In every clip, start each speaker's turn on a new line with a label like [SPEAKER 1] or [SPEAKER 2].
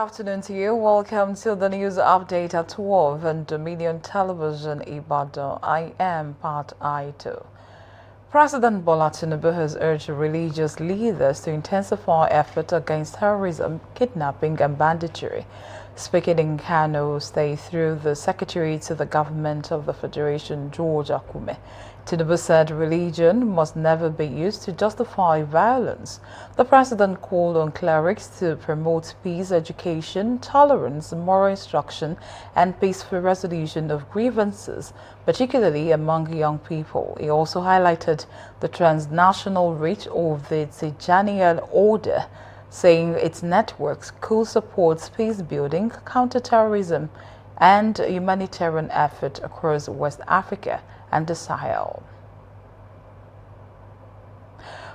[SPEAKER 1] afternoon to you. Welcome to the news update at 12 on Dominion Television Ibadan. I am Pat Aito. President Bola Tinubu has urged religious leaders to intensify effort against terrorism, kidnapping and banditry. Speaking in Kano State through the Secretary to the Government of the Federation, George Akume, Tinubu said religion must never be used to justify violence. The president called on clerics to promote peace, education, tolerance, moral instruction, and peaceful resolution of grievances, particularly among young people. He also highlighted the transnational reach of the Tijanian order, saying its networks could support peace building, counterterrorism, and humanitarian effort across West Africa and the Sahel.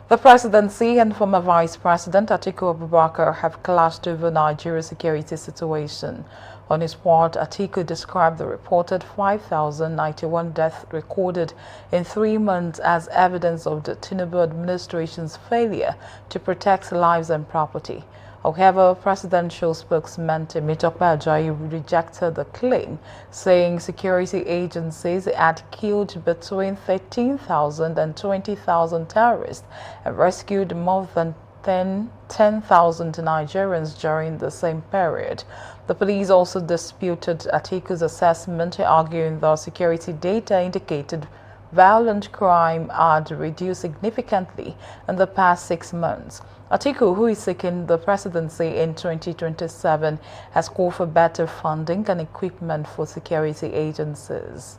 [SPEAKER 1] The presidency and former Vice President Atiku Abubakar have clashed over Nigeria's security situation. On his part, Atiku described the reported 5,091 deaths recorded in 3 months as evidence of the Tinubu administration's failure to protect lives and property. However, presidential spokesman Temitope Ajayi rejected the claim, saying security agencies had killed between 13,000 and 20,000 terrorists and rescued more than 10,000 Nigerians during the same period. The police also disputed Atiku's assessment, arguing that security data indicated violent crime had reduced significantly in the past 6 months. Atiku, who is seeking the presidency in 2027, has called for better funding and equipment for security agencies.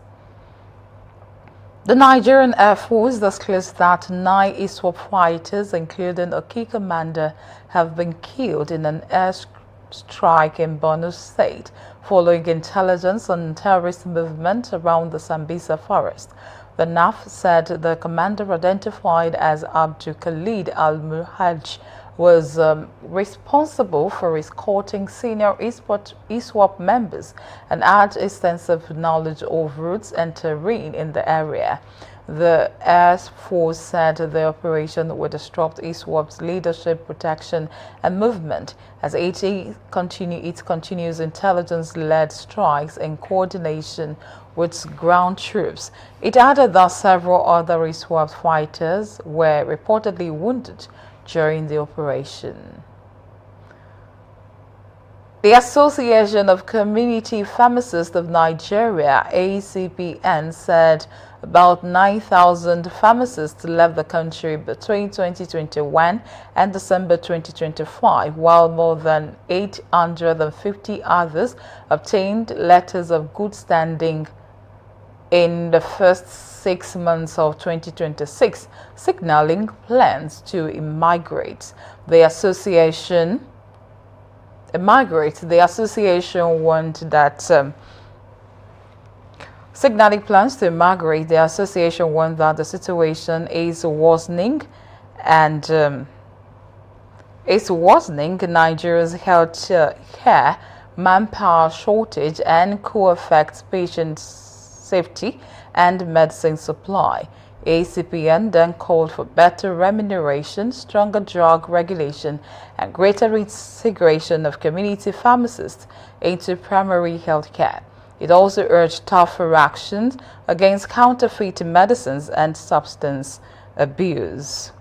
[SPEAKER 1] The Nigerian Air Force disclosed that 9 ISWAP fighters, including a key commander, have been killed in an air strike in Borno State following intelligence on terrorist movement around the Sambisa forest. The NAF said the commander, identified as Abdul Khalid Al-Muhaj, was responsible for escorting senior ISWAP members and had extensive knowledge of routes and terrain in the area. The Air Force said the operation would disrupt ISWAP's leadership, protection and movement as it continues intelligence-led strikes in coordination with ground troops. It added that several other ISWAP fighters were reportedly wounded during the operation. The Association of Community Pharmacists of Nigeria, ACPN, said about 9,000 pharmacists left the country between 2021 and December 2025, while more than 850 others obtained letters of good standing in the first 6 months of 2026, signaling plans to immigrate. The association warned that signaling plans to immigrate. The association warned that the situation is worsening Nigeria's health care manpower shortage and could affect patients' safety and medicine supply. ACPN then called for better remuneration, stronger drug regulation, and greater integration of community pharmacists into primary health care. It also urged tougher actions against counterfeit medicines and substance abuse.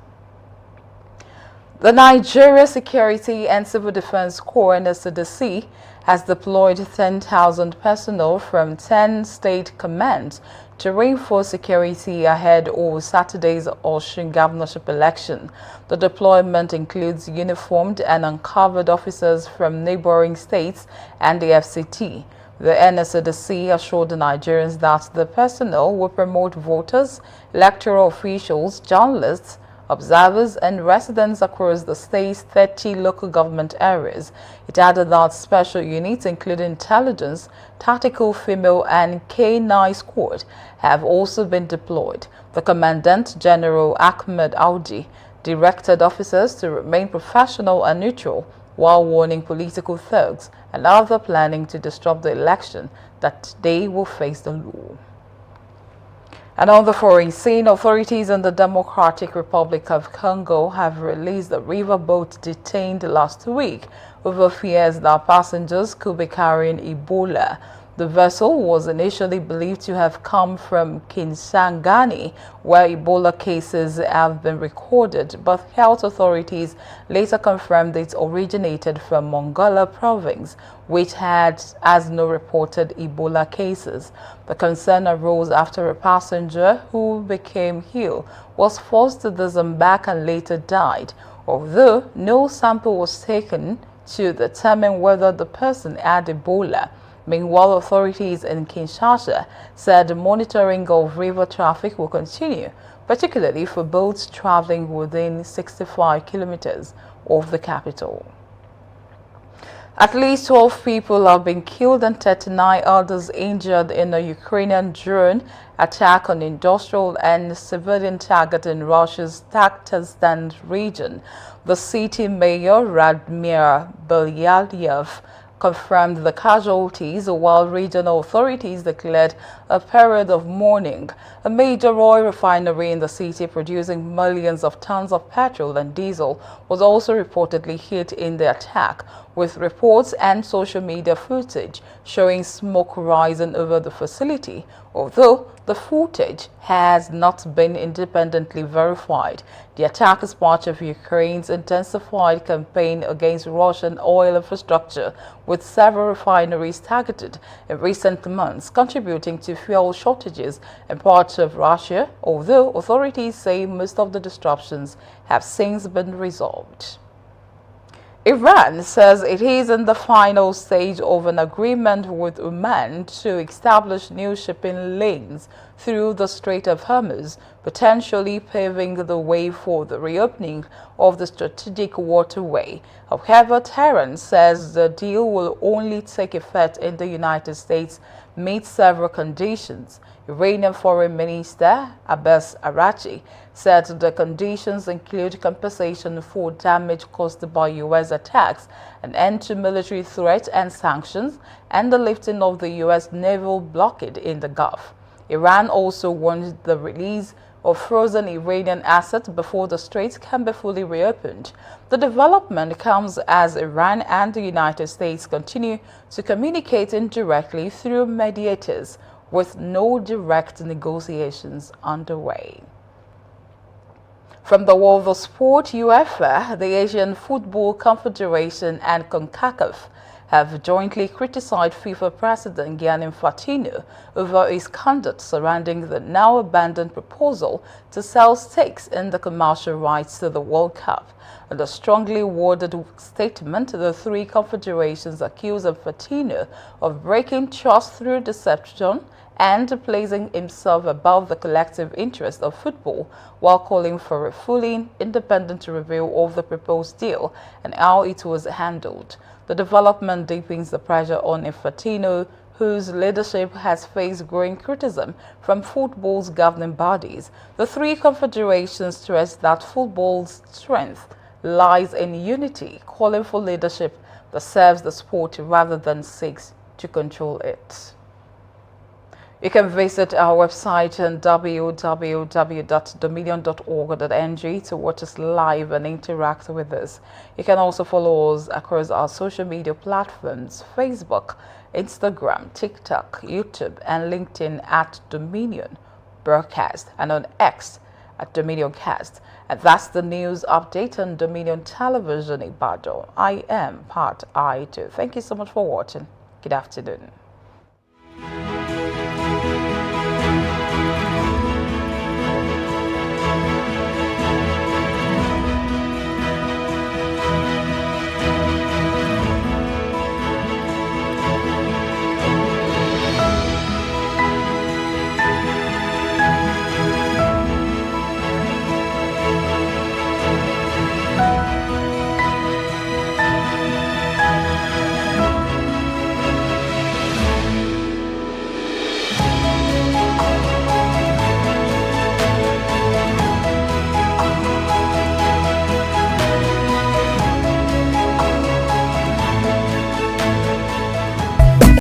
[SPEAKER 1] The Nigeria Security and Civil Defense Corps, NSCDC, has deployed 10,000 personnel from 10 state commands to reinforce security ahead of Saturday's Osun governorship election. The deployment includes uniformed and uncovered officers from neighboring states and the FCT. The NSCDC assured the Nigerians that the personnel will promote voters, electoral officials, journalists, observers and residents across the state's 30 local government areas. It added that special units, including intelligence, tactical female and K9 squad, have also been deployed. The Commandant General Ahmed Audi directed officers to remain professional and neutral while warning political thugs and other planning to disrupt the election that they will face the law. And on the foreign scene, authorities in the Democratic Republic of Congo have released a riverboat detained last week over fears that passengers could be carrying Ebola. The vessel was initially believed to have come from Kisangani, where Ebola cases have been recorded, but health authorities later confirmed it originated from Mongala province, which has no reported Ebola cases. The concern arose after a passenger who became ill was forced to disembark and later died, although no sample was taken to determine whether the person had Ebola. Meanwhile, authorities in Kinshasa said monitoring of river traffic will continue, particularly for boats traveling within 65 kilometers of the capital. At least 12 people have been killed and 39 others injured in a Ukrainian drone attack on industrial and civilian target in Russia's Tatarstan region. The city mayor, Radmir Belyayev, confirmed the casualties, while regional authorities declared a period of mourning. A major oil refinery in the city producing millions of tons of petrol and diesel was also reportedly hit in the attack, with reports and social media footage showing smoke rising over the facility, although the footage has not been independently verified. The attack is part of Ukraine's intensified campaign against Russian oil infrastructure, with several refineries targeted in recent months, contributing to fuel shortages in parts of Russia, although authorities say most of the disruptions have since been resolved. Iran says it is in the final stage of an agreement with Oman to establish new shipping lanes through the Strait of Hormuz, potentially paving the way for the reopening of the strategic waterway. However, Tehran says the deal will only take effect if the United States meets several conditions. Iranian Foreign Minister Abbas Araghchi said the conditions include compensation for damage caused by U.S. attacks, an end to military threats and sanctions, and the lifting of the U.S. naval blockade in the Gulf. Iran also wants the release of frozen Iranian assets before the straits can be fully reopened. The development comes as Iran and the United States continue to communicate indirectly through mediators, with no direct negotiations underway. From the world of sport, UEFA, the Asian Football Confederation, and CONCACAF have jointly criticized FIFA President Gianni Infantino over his conduct surrounding the now abandoned proposal to sell stakes in the commercial rights to the World Cup. In a strongly worded statement, the three confederations accuse Infantino of breaking trust through deception and placing himself above the collective interest of football, while calling for a fully independent review of the proposed deal and how it was handled. The development deepens the pressure on Infantino, whose leadership has faced growing criticism from football's governing bodies. The three confederations stress that football's strength lies in unity, calling for leadership that serves the sport rather than seeks to control it. You can visit our website on www.dominion.org.ng to watch us live and interact with us. You can also follow us across our social media platforms: Facebook, Instagram, TikTok, YouTube, and LinkedIn at Dominion Broadcast, and on X at DominionCast. And that's the news update on Dominion Television Ibadan. I am Pat I2. Thank you so much for watching. Good afternoon.